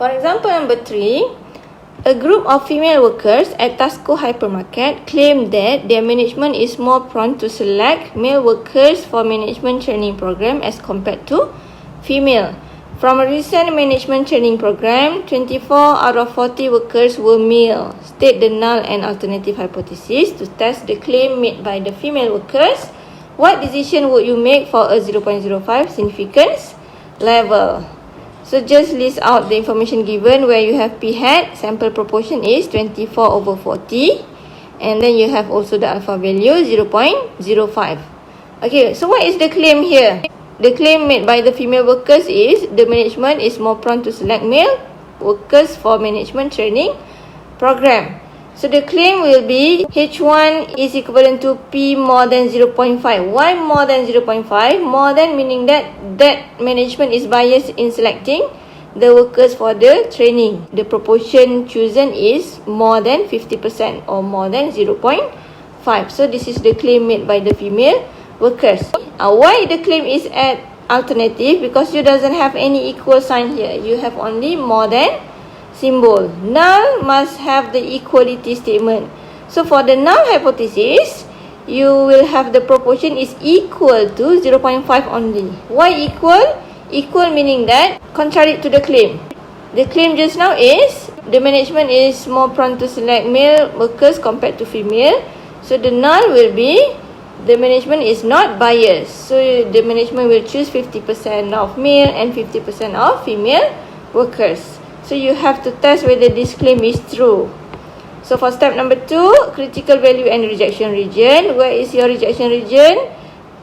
For example number 3, a group of female workers at Tasco hypermarket claim that their management is more prone to select male workers for management training program as compared to female. From a recent management training program, 24 out of 40 workers were male. State the null and alternative hypothesis to test the claim made by the female workers. What decision would you make for a 0.05 significance level? So just list out the information given where you have p hat, sample proportion is 24/40, and then you have also the alpha value 0.05. Okay, so what is the claim here? The claim made by the female workers is the management is more prone to select male workers for management training program. So the claim will be H1 is equivalent to P more than 0.5. Why more than 0.5? More than meaning that management is biased in selecting the workers for the training. The proportion chosen is more than 50% or more than 0.5. So this is the claim made by the female workers. Why the claim is at alternative? Because you doesn't have any equal sign here. You have only more than symbol. Null must have the equality statement. So for the null hypothesis, you will have the proportion is equal to 0.5 only. Why equal? Equal meaning that contrary to the claim. The claim just now is the management is more prone to select male workers compared to female. So the null will be the management is not biased. So the management will choose 50% of male and 50% of female workers. So you have to test whether this claim is true. So for step number 2, critical value and rejection region. Where is your rejection region?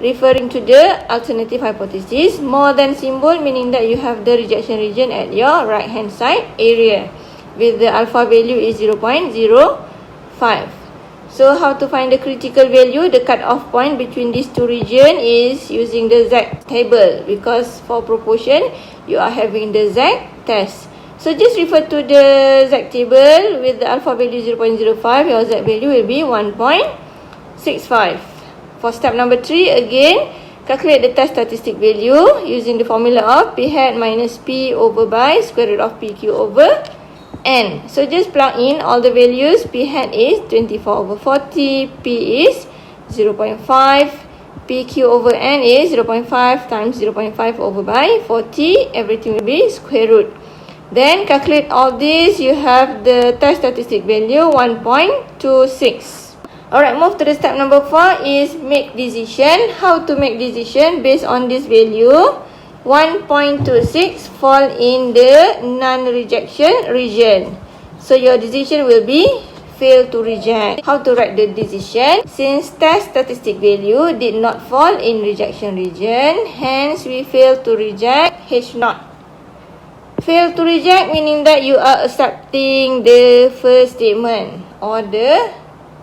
Referring to the alternative hypothesis. More than symbol meaning that you have the rejection region at your right hand side area with the alpha value is 0.05. So how to find the critical value? The cutoff point between these two regions is using the Z table, because for proportion you are having the Z test. So just refer to the Z table with the alpha value 0.05. Your Z value will be 1.65. For step number 3, again, calculate the test statistic value using the formula of p hat minus p over by square root of pq over n. So just plug in all the values. P hat is 24/40, p is 0.5, pq over n is 0.5 times 0.5 over by 40. Everything will be square root. Then calculate all this. You have the test statistic value 1.26. Alright, move to the step number 4 is make decision. How to make decision based on this value? 1.26 fall in the non-rejection region. So your decision will be fail to reject. How to write the decision? Since test statistic value did not fall in rejection region, hence we fail to reject H0. Fail to reject meaning that you are accepting the first statement or the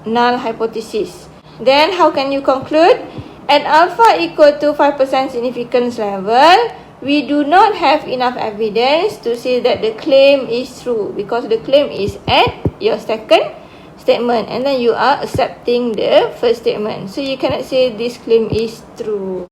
null hypothesis. Then how can you conclude? At alpha equal to 5% significance level, we do not have enough evidence to say that the claim is true, because the claim is at your second statement and then you are accepting the first statement. So you cannot say this claim is true.